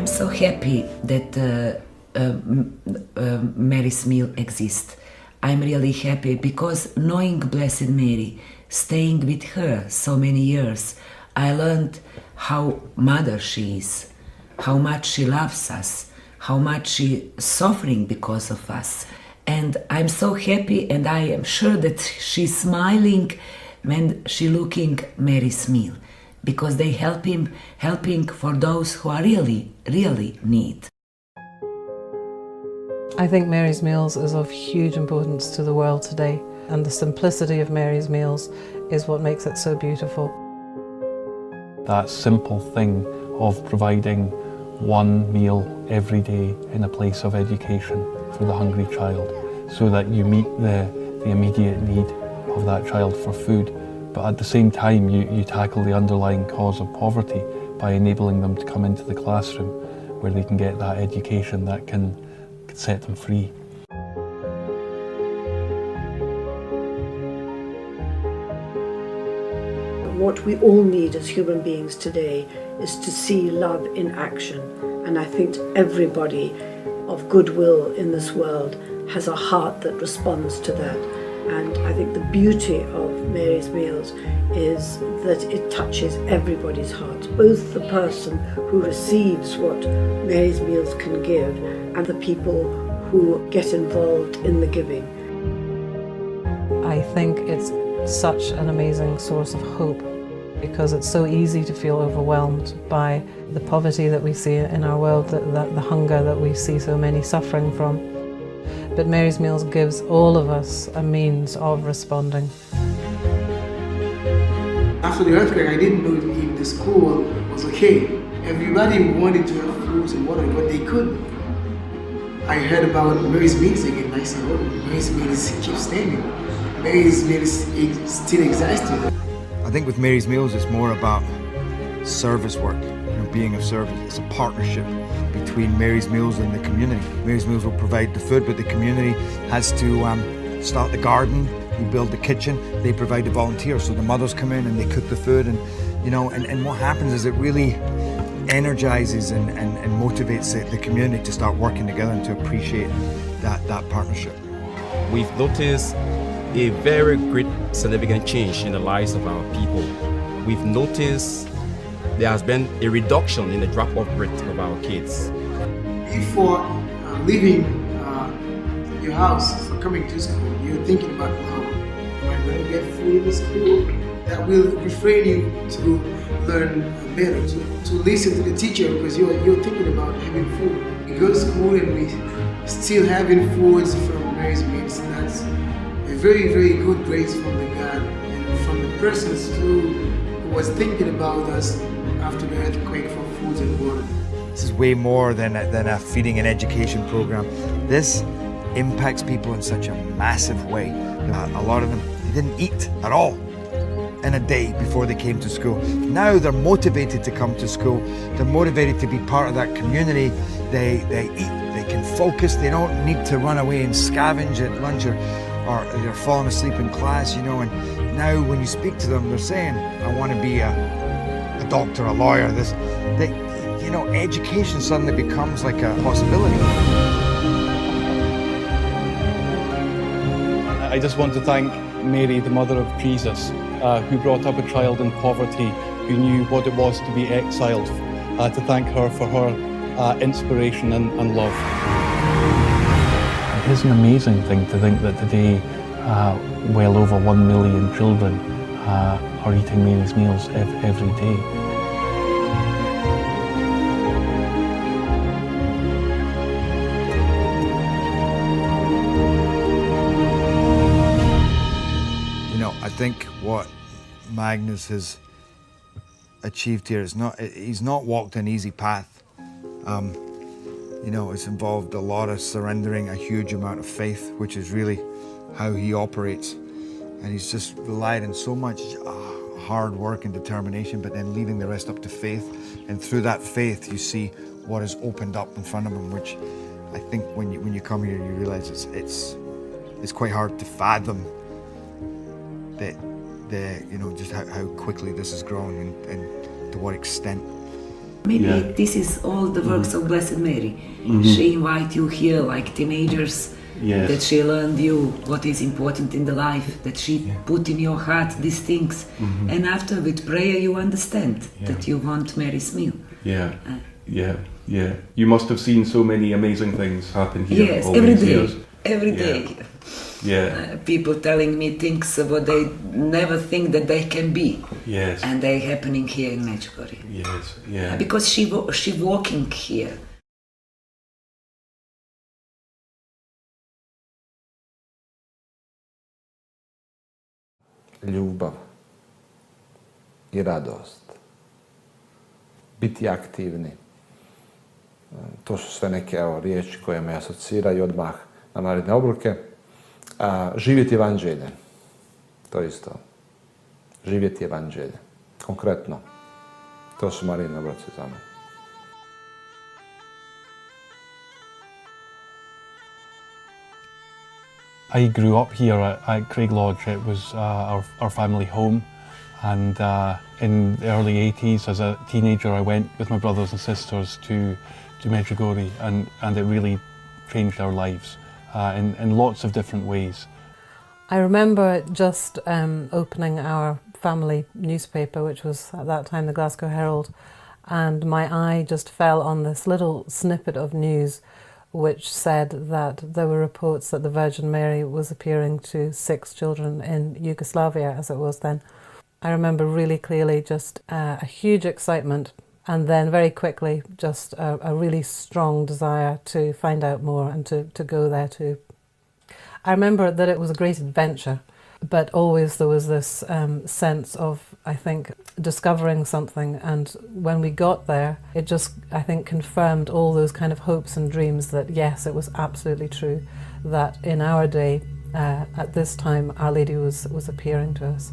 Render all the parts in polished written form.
I'm so happy that Mary's meal exists. I'm really happy because knowing Blessed Mary, staying with her so many years, I learned how mother she is, how much she loves us, how much she is suffering because of us. And I'm so happy, and I am sure that she's smiling when she looking Mary's meal, because they helping for those who are really need. I think Mary's Meals is of huge importance to the world today, and the simplicity of Mary's Meals is what makes it so beautiful. That simple thing of providing one meal every day in a place of education for the hungry child, so that you meet the immediate need of that child for food, but at the same time you tackle the underlying cause of poverty by enabling them to come into the classroom where they can get that education that can set them free. What we all need as human beings today is to see love in action, and I think everybody of goodwill in this world has a heart that responds to that. And I think the beauty of Mary's Meals is that it touches everybody's heart, both the person who receives what Mary's Meals can give and the people who get involved in the giving. I think it's such an amazing source of hope, because it's so easy to feel overwhelmed by the poverty that we see in our world, the hunger that we see so many suffering from. But Mary's Meals gives all of us a means of responding. After the earthquake, I didn't know if the school was okay. Everybody wanted to have fruits and water, but they couldn't. I heard about Mary's Meals again, and I said, oh, Mary's Meals keeps standing. Mary's Meals still existing. I think with Mary's Meals, it's more about service work, being of service. It's a partnership between Mary's Meals and the community. Mary's Meals will provide the food, but the community has to start the garden, we build the kitchen, they provide the volunteers. So the mothers come in and they cook the food, and and what happens is it really energizes and motivates the community to start working together and to appreciate that partnership. We've noticed a very great significant change in the lives of our people. We've noticed there has been a reduction in the drop-off rate of our kids. Before leaving your house for coming to school, you're thinking about, am I going to get food in the school? That will refrain you to learn better, to listen to the teacher, because you're thinking about having food. We go to school and we still having foods from Mary's Meals. That's a very, very good grace from the God and from the persons who was thinking about us after the earthquake for food and water. This is way more than a feeding and education program. This impacts people in such a massive way. A lot of them, they didn't eat at all in a day before they came to school. Now they're motivated to come to school. They're motivated to be part of that community. They eat, they can focus. They don't need to run away and scavenge at lunch or they're falling asleep in class, and now when you speak to them, they're saying, I want to be a doctor, a lawyer. Education suddenly becomes like a possibility. I just want to thank Mary, the mother of Jesus, who brought up a child in poverty, who knew what it was to be exiled, to thank her for her inspiration and love. It is an amazing thing to think that today well over 1 million children are eating Mary's Meals every day. I think what Magnus has achieved here is he's not walked an easy path. It's involved a lot of surrendering, a huge amount of faith, which is really how he operates. And he's just relied on so much hard work and determination, but then leaving the rest up to faith. And through that faith, you see what is opened up in front of him, which I think when you come here, you realize it's quite hard to fathom just how quickly this has grown and to what extent. Maybe this is all the works of Blessed Mary. She invite you here like teenagers, that she learned you what is important in the life, that she put in your heart these things. And after with prayer you understand that you want Mary's meal. You must have seen so many amazing things happen here. Yes, all every these day. years. Every day. People telling me things what they never think that they can be. Yes. And they happening here in Medjugorje. Yes. Because she walking here. Ljubav i radost. Biti aktivni. To su sve neke riječi koje me asociraju odmah na naredne obroke. Živjeti evanđelje. To isto. Živjeti evanđelje. Konkretno. To su Marijine obroci za me. I grew up here at Craig Lodge. It was our family home, and in the early 80s, as a teenager, I went with my brothers and sisters to Medjugorje, and it really changed our lives in lots of different ways. I remember just opening our family newspaper, which was at that time the Glasgow Herald, and my eye just fell on this little snippet of news which said that there were reports that the Virgin Mary was appearing to 6 children in Yugoslavia, as it was then. I remember really clearly just a huge excitement, and then very quickly just a really strong desire to find out more and to go there too. I remember that it was a great adventure, but always there was this sense of, I think, discovering something, and when we got there, it just, I think, confirmed all those kind of hopes and dreams that, yes, it was absolutely true, that in our day, at this time, Our Lady was appearing to us.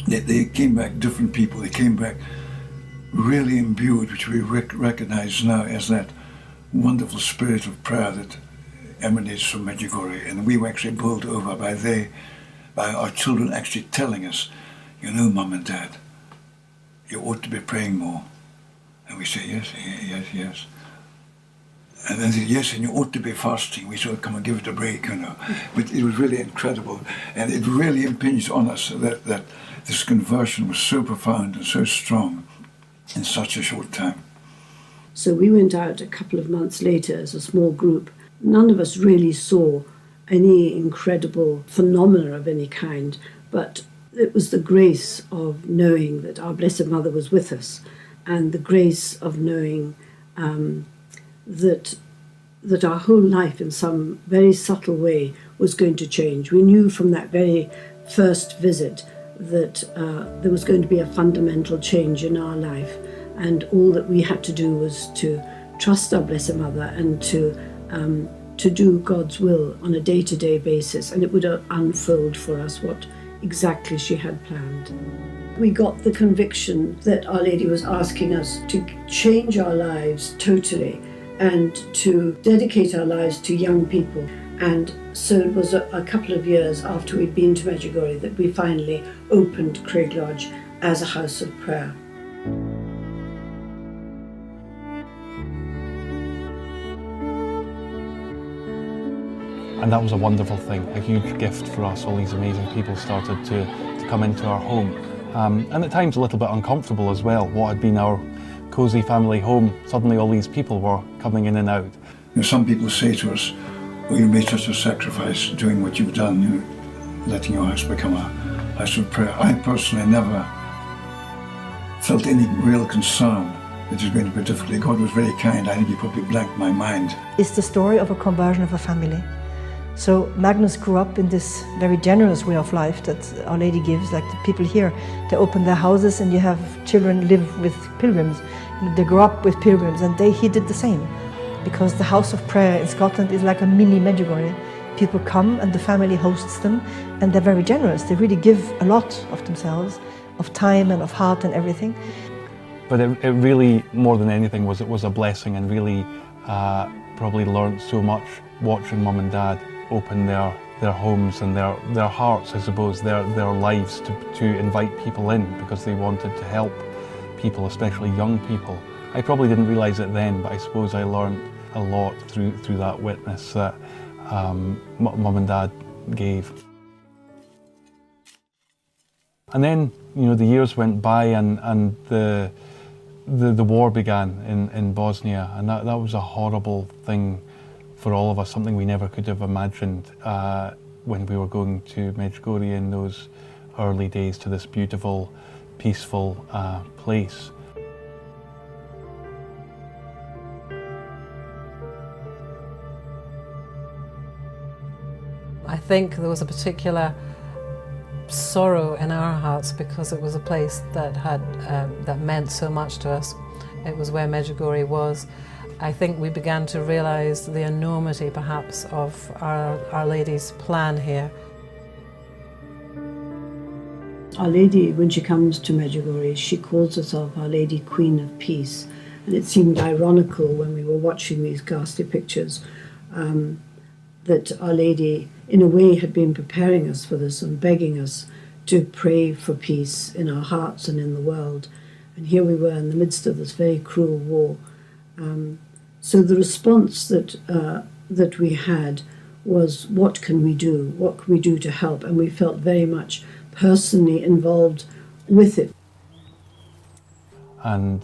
They came back different people. They came back really imbued, which we recognize now as that wonderful spirit of prayer that emanates from Medjugorje, and we were actually bowled over by our children actually telling us, you know, Mum and Dad, you ought to be praying more. And we say, yes. And then they say, yes, and you ought to be fasting. We sort of come and give it a break, you know. But it was really incredible, and it really impinged on us that this conversion was so profound and so strong in such a short time. So we went out a couple of months later as a small group. None of us really saw any incredible phenomena of any kind, but it was the grace of knowing that our Blessed Mother was with us, and the grace of knowing that our whole life in some very subtle way was going to change. We knew from that very first visit that there was going to be a fundamental change in our life, and all that we had to do was to trust our Blessed Mother and to do God's will on a day-to-day basis, and it would unfold for us what exactly she had planned. We got the conviction that Our Lady was asking us to change our lives totally and to dedicate our lives to young people. And so it was a couple of years after we'd been to Medjugorje that we finally opened Craig Lodge as a house of prayer. And that was a wonderful thing, a huge gift for us. All these amazing people started to come into our home. And at times a little bit uncomfortable as well. What had been our cosy family home, suddenly all these people were coming in and out. You know, some people say to us, well, you made such a sacrifice doing what you've done, you know, letting your house become a house of prayer. I personally never felt any real concern that it was going to be difficult. God was very kind. I think he probably blanked my mind. It's the story of a conversion of a family. So Magnus grew up in this very generous way of life that Our Lady gives, like the people here. They open their houses and you have children live with pilgrims. They grow up with pilgrims, and he did the same. Because the house of prayer in Scotland is like a mini Medjugorje. People come and the family hosts them, and they're very generous. They really give a lot of themselves, of time and of heart and everything. But it really, more than anything, it was a blessing, and really probably learned so much watching Mum and Dad open their their homes and their hearts, I suppose, their lives to invite people in because they wanted to help people, especially young people. I probably didn't realise it then, but I suppose I learned a lot through that witness that Mum and Dad gave. And then, you know, the years went by and the war began in Bosnia, and that was a horrible thing for all of us, something we never could have imagined when we were going to Medjugorje in those early days, to this beautiful, peaceful place. I think there was a particular sorrow in our hearts because it was a place that had that meant so much to us. It was where Medjugorje was. I think we began to realise the enormity, perhaps, of Our Lady's plan here. Our Lady, when she comes to Medjugorje, she calls herself Our Lady Queen of Peace, and it seemed ironical when we were watching these ghastly pictures that Our Lady, in a way, had been preparing us for this and begging us to pray for peace in our hearts and in the world. And here we were in the midst of this very cruel war. So the response that we had was, what can we do? What can we do to help? And we felt very much personally involved with it. And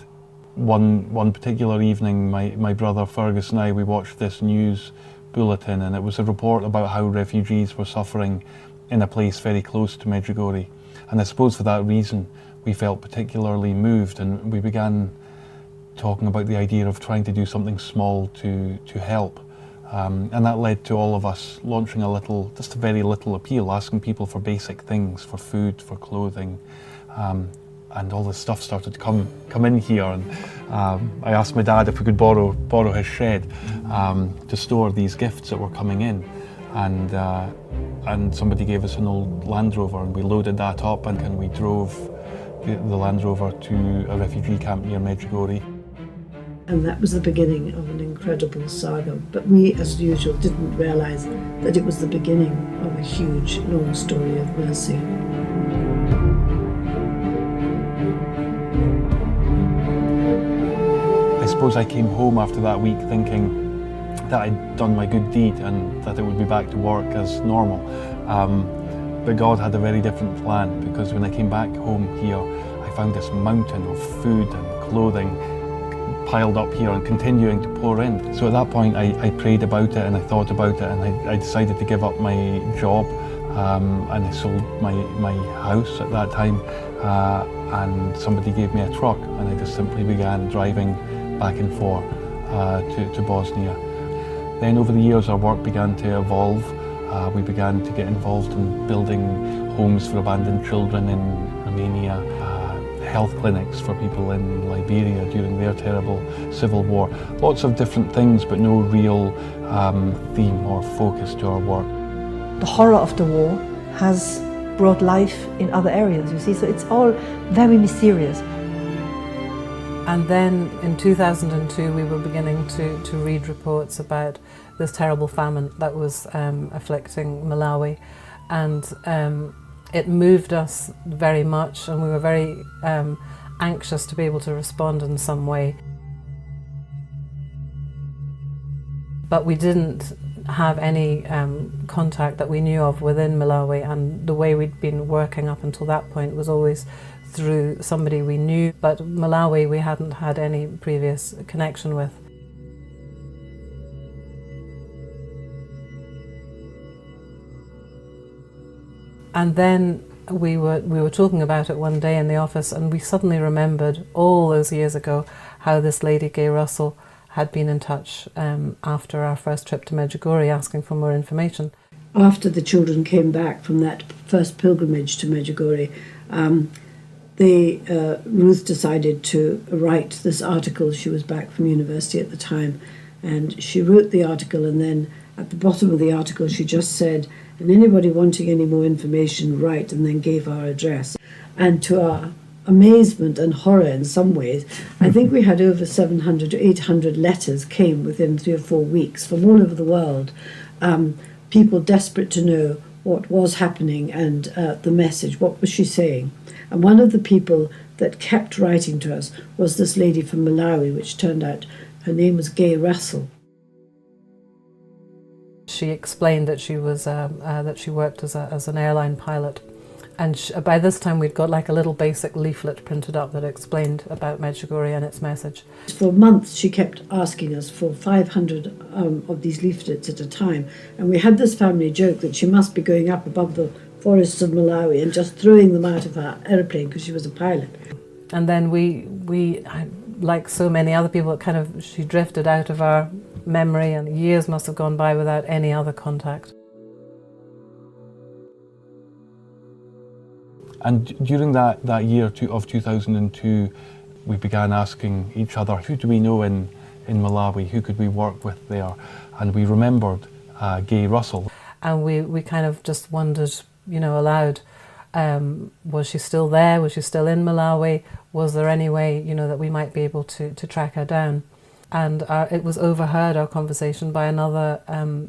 one particular evening, my brother Fergus and I, we watched this news bulletin, and it was a report about how refugees were suffering in a place very close to Medjugorje. And I suppose for that reason we felt particularly moved, and we began talking about the idea of trying to do something small to help. And that led to all of us launching just a very little appeal, asking people for basic things, for food, for clothing. And all this stuff started to come in here, and I asked my dad if we could borrow his shed to store these gifts that were coming in, and somebody gave us an old Land Rover, and we loaded that up, and we drove the Land Rover to a refugee camp near Medjugorje. And that was the beginning of an incredible saga, but we, as usual, didn't realise that it was the beginning of a huge, long story of mercy. I suppose I came home after that week thinking that I'd done my good deed and that it would be back to work as normal. But God had a very different plan, because when I came back home here, I found this mountain of food and clothing piled up here and continuing to pour in. So at that point I prayed about it and I thought about it, and I decided to give up my job, and I sold my house at that time, and somebody gave me a truck, and I just simply began driving back and forth to Bosnia. Then over the years our work began to evolve. We began to get involved in building homes for abandoned children in Romania, health clinics for people in Liberia during their terrible civil war. Lots of different things, but no real theme or focus to our work. The horror of the war has brought life in other areas, you see, so it's all very mysterious. And then in 2002 we were beginning to read reports about this terrible famine that was afflicting Malawi, and it moved us very much, and we were very anxious to be able to respond in some way. But we didn't have any contact that we knew of within Malawi, and the way we'd been working up until that point was always through somebody we knew, but Malawi we hadn't had any previous connection with. And then we were talking about it one day in the office, and we suddenly remembered all those years ago how this lady, Gay Russell, had been in touch after our first trip to Medjugorje asking for more information. After the children came back from that first pilgrimage to Medjugorje, Ruth decided to write this article. She was back from university at the time, and she wrote the article, and then at the bottom of the article she just said, and anybody wanting any more information, write, and then gave our address. And to our amazement and horror in some ways, I think we had over 700 to 800 letters came within 3 or 4 weeks from all over the world, people desperate to know what was happening and the message, what was she saying. And one of the people that kept writing to us was this lady from Malawi, which turned out her name was Gay Russell. She explained that she was that she worked as an airline pilot, and by this time we'd got like a little basic leaflet printed up that explained about Medjugorje and its message. For months she kept asking us for 500 of these leaflets at a time, and we had this family joke that she must be going up above the forests of Malawi and just throwing them out of her aeroplane because she was a pilot. And then we like so many other people, she drifted out of our memory, and years must have gone by without any other contact. And during that year of 2002, we began asking each other, who do we know in Malawi, who could we work with there? And we remembered Gay Russell. And we kind of just wondered, aloud, was she still there? Was she still in Malawi? Was there any way, that we might be able to track her down? And it was overheard, our conversation, by another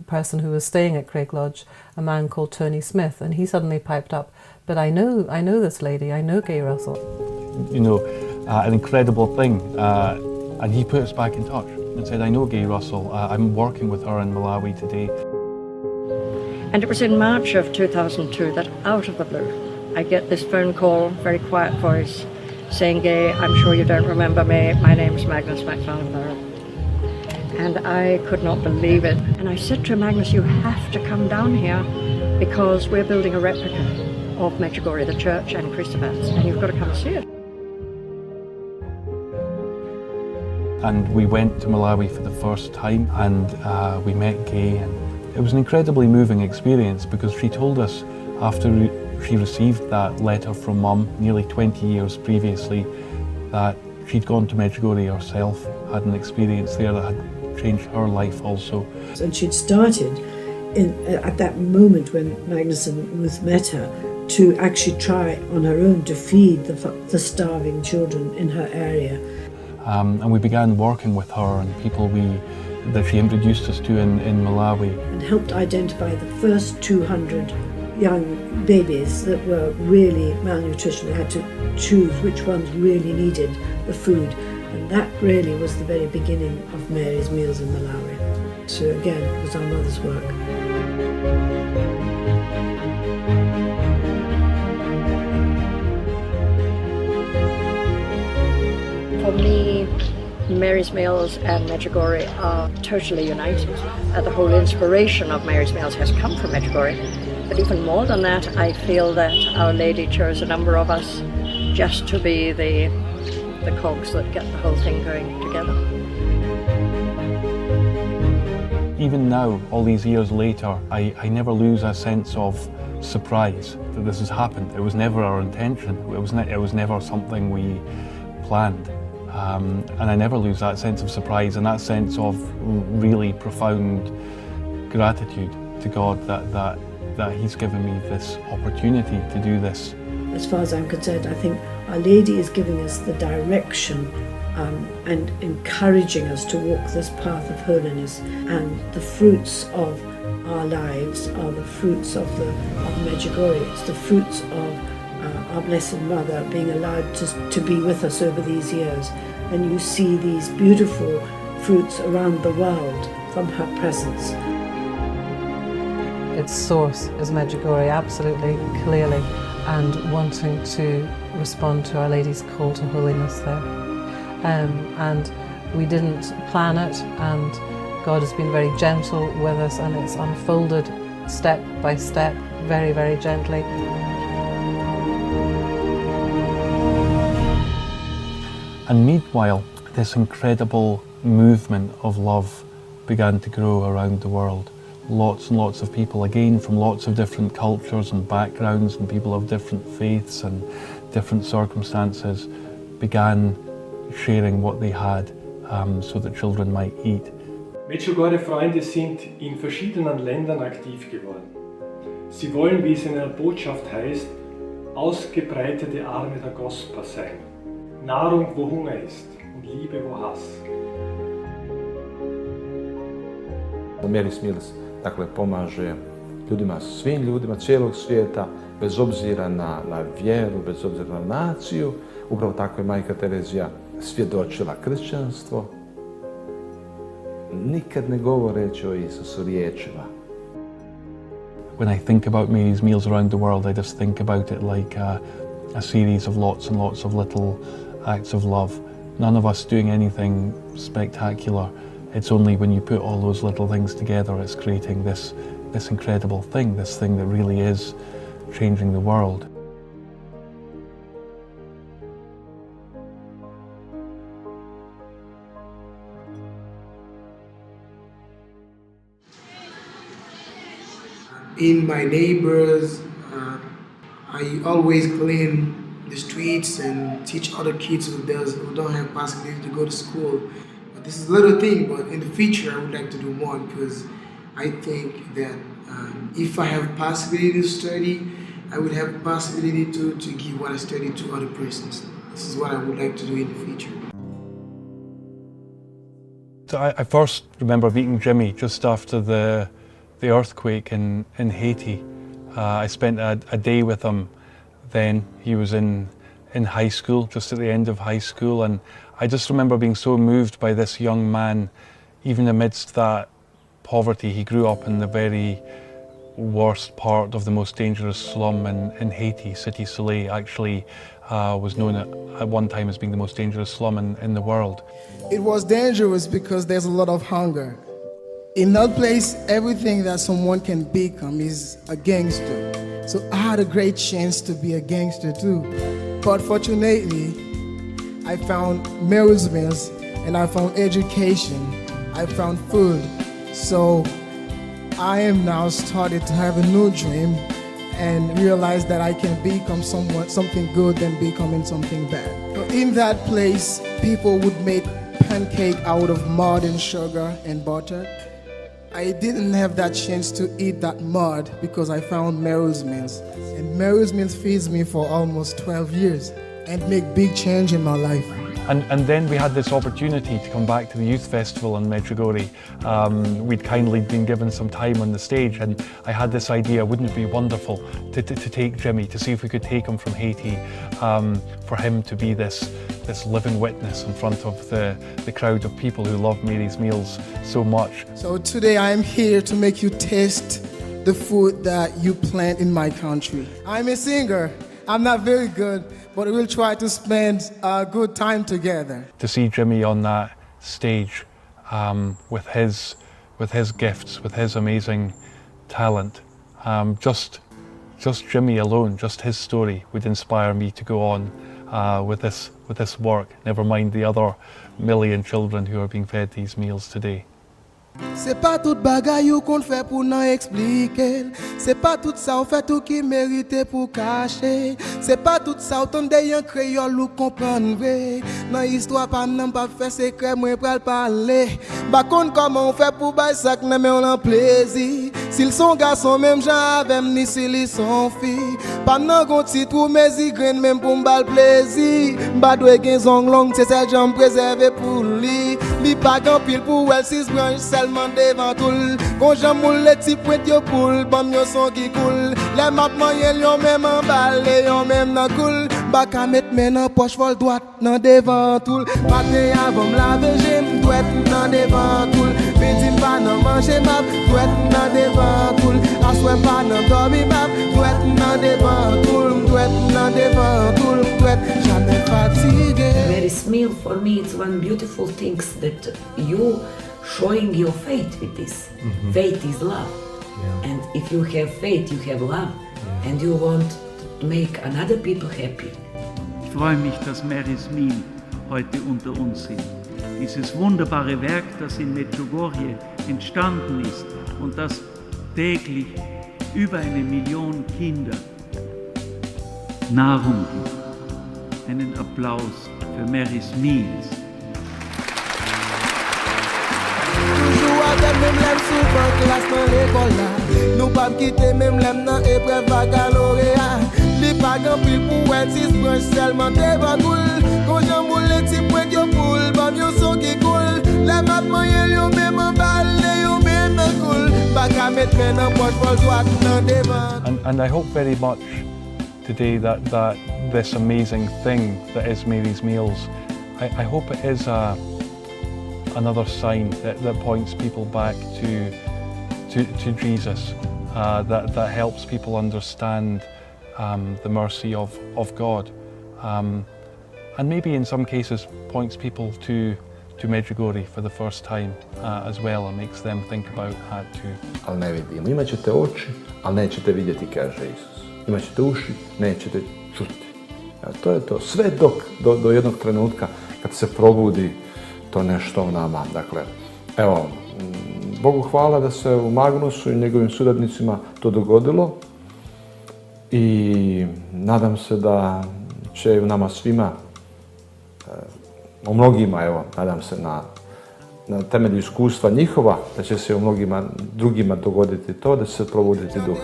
person who was staying at Craig Lodge, a man called Tony Smith, and he suddenly piped up, but I know this lady, I know Gay Russell. An incredible thing, and he put us back in touch and said, I know Gay Russell, I'm working with her in Malawi today. And it was in March of 2002 that, out of the blue, I get this phone call, very quiet voice, saying, Gay, I'm sure you don't remember me, my name's Magnus MacFarlane. And I could not believe it. And I said to Magnus, you have to come down here because we're building a replica of Medjugorje, the church and crucifix, and you've got to come see it. And we went to Malawi for the first time, and we met Gay, and it was an incredibly moving experience because she told us after she received that letter from Mum nearly 20 years previously that she'd gone to Medjugorje herself, had an experience there that had changed her life also. And she'd started at that moment when Magnus and Ruth met her to actually try on her own to feed the starving children in her area. And we began working with her and people that she introduced us to in Malawi. And helped identify the first 200 young babies that were really malnutrition. They had to choose which ones really needed the food. And that really was the very beginning of Mary's Meals in Malawi. So again, it was our mother's work. For me, Mary's Meals and Medjugorje are totally united. The whole inspiration of Mary's Meals has come from Medjugorje. But even more than that, I feel that Our Lady chose a number of us just to be the cogs that get the whole thing going together. Even now, all these years later, I never lose a sense of surprise that this has happened. It was never our intention. It was never something we planned. And I never lose that sense of surprise and that sense of really profound gratitude to God that He's given me this opportunity to do this. As far as I'm concerned, I think Our Lady is giving us the direction and encouraging us to walk this path of holiness. And the fruits of our lives are the fruits of Medjugorje. It's the fruits of our Blessed Mother being allowed to be with us over these years. And you see these beautiful fruits around the world from her presence. Its source is Medjugorje, absolutely, clearly, and wanting to respond to Our Lady's call to holiness there. And we didn't plan it, and God has been very gentle with us, and it's unfolded step by step, very, very gently. And meanwhile, this incredible movement of love began to grow around the world. Lots and lots of people, again from lots of different cultures and backgrounds, and people of different faiths and different circumstances, began sharing what they had so that children might eat. Medjugorje-Freunde sind in verschiedenen Ländern aktiv geworden. Sie wollen, wie es in der Botschaft heißt, ausgebreitete Arme der Gospel sein. Nahrung, wo Hunger ist, und Liebe, wo Hass. Mary's Meals, dakle, pomaže ljudima, svim ljudima cijelog svijeta, bez obzira na vjeru, bez obzira na naciju. Upravo tako je Majka Terezija svjedočila kršćanstvo, nikad ne govoreći o Isusu riječima. When I think about Mary's meals around the world, I just think about it like a series of lots and lots of little acts of love. None of us doing anything spectacular. It's only when you put all those little things together, it's creating this incredible thing, this thing that really is changing the world. In my neighbors, I always clean the streets and teach other kids who don't have possibility to go to school. But this is a little thing, but in the future I would like to do more, because I think that if I have possibility to study, I would have possibility to give what I study to other persons. This is what I would like to do in the future. So I first remember meeting Jimmy just after the earthquake in Haiti. I spent a day with him then. He was in high school, just at the end of high school, and I just remember being so moved by this young man, even amidst that poverty. He grew up in the very worst part of the most dangerous slum in Haiti. Cité Soleil actually was known at one time as being the most dangerous slum in the world. It was dangerous because there's a lot of hunger. In that place, everything that someone can become is a gangster. So I had a great chance to be a gangster too. But fortunately, I found Mary's meals, and I found education, I found food. So I am now started to have a new dream and realize that I can become something good than becoming something bad. So in that place, people would make pancake out of mud and sugar and butter. I didn't have that chance to eat that mud because I found Mary's Meals. And Mary's Meals feeds me for almost 12 years and make big change in my life. And then we had this opportunity to come back to the youth festival in Medjugorje. We'd kindly been given some time on the stage, and I had this idea, wouldn't it be wonderful to take Jimmy, to see if we could take him from Haiti, for him to be this living witness in front of the crowd of people who love Mary's Meals so much. So today I am here to make you taste the food that you plant in my country. I'm a singer. I'm not very good, but we'll try to spend a good time together. To see Jimmy on that stage with his gifts, with his amazing talent, just Jimmy alone, just his story would inspire me to go on with this work, never mind the other million children who are being fed these meals today. C'est pas tout bagay ou qu'on fait pour n'en expliquer. C'est pas tout ça ou fait tout qui mérite pour cacher. C'est pas tout ça ou tande yon créole ou comprendre vrai. Dans histoire pas n'en pas fait secret moi pral parler. Ba kon comment on fait pour bay sac nan mais on en plaisir. S'ils sont garçons même gens avec ni s'ils sont filles. Pas nan gon titre ou mes graines même pour m'bal plaisir. Ba doit gen zong long c'est celle j'en préserver pour lui. Li pa gan pile pour elle six branches seulement devant tout. Quand j'aime les petits points yo poule, bam yo son qui coule. Les map moyen yo même en balle, yo même nan coule. Ba ka mettre men nan poche vol droite nan devant tout. Matin avant m'laver j'aime doit nan devant tout. Midi pas nan manger map, doit nan devant tout. Assoir pas nan dormir map, doit nan devant tout. Doit nan devant tout, doit jamais fatigué. Mary's meal for me it's one beautiful thing that you showing your faith with this. Mm-hmm. Faith is love. Yeah. And if you have faith, you have love. Yeah. And you want to make another people happy. Ich freue mich, dass Mary's Meal heute unter uns sind. Dieses wunderbare Werk, das in Medjugorje entstanden ist und das täglich über 1 Million Kinder Nahrung gibt. Einen Applaus für Mary's Meals. Même l'aime souvent classe dans l'école là. Nous pas quitter même l'aime dans épreuve baccalauréat. Li pas grand pile pour être 6 branches seulement devant tout. Quand j'en les petits points yo poule, bam yo son qui coule. Les map moyen yo même en balle, yo même en coule. Pas qu'à And I hope very much today that this amazing thing that is Mary's Meals, I hope it is another sign that points people back to Jesus, that helps people understand the mercy of God, and maybe in some cases points people to Medjugorje for the first time as well, and makes them think about that too. Ali ne vidimo. Imat ćete oči, ali nećete vidjeti, kaže Isus. Imat ćete uši, nećete čuti. To je to. Sve do jednog trenutka kad se probudi to nešto u nama. Dakle, evo, Bogu hvala da se u Magnusu i njegovim suradnicima to dogodilo i nadam se da će u nama svima, u mnogima, evo, nadam se na temelju iskustva njihova, da će se u mnogima drugima dogoditi to, da će se probuditi duh.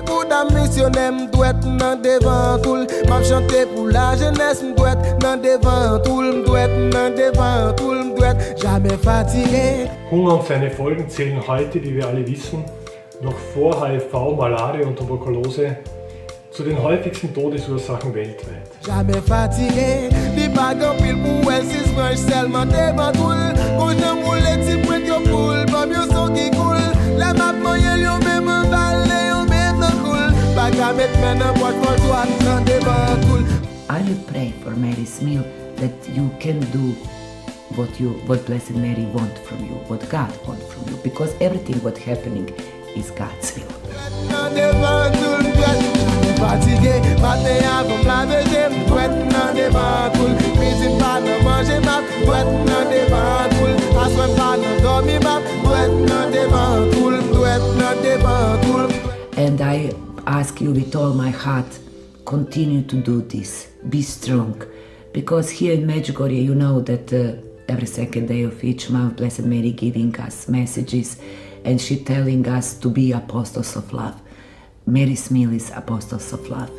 Hunger und seine Folgen zählen heute, wie wir alle wissen, noch vor HIV, Malaria und Tuberkulose zu den häufigsten Todesursachen weltweit. Jamais fatigué, di bagan pile pour elle, si je seulement devant tout. Quand je moule, tu prends your poule, pas mieux son qui coule. La map moyenne, yo même en balai, yo même en coule. Bagan met maintenant, boîte pour toi, dans devant tout. I will pray for Mary's meal that you can do what Blessed Mary want from you, what God want from you, because everything what happening is God's will. Fatigué, matin avant me laver, j'ai m'douette nan devant coule. Midi pas nan manger, m'a m'douette nan devant coule. Assoir pas nan dormir, m'a m'douette nan devant coule, m'douette nan devant coule. And I ask you with all my heart, continue to do this, be strong, because here in Medjugorje you know that every second day of each month Blessed Mary giving us messages and she telling us to be apostles of love. Mary's meal is apostles of love.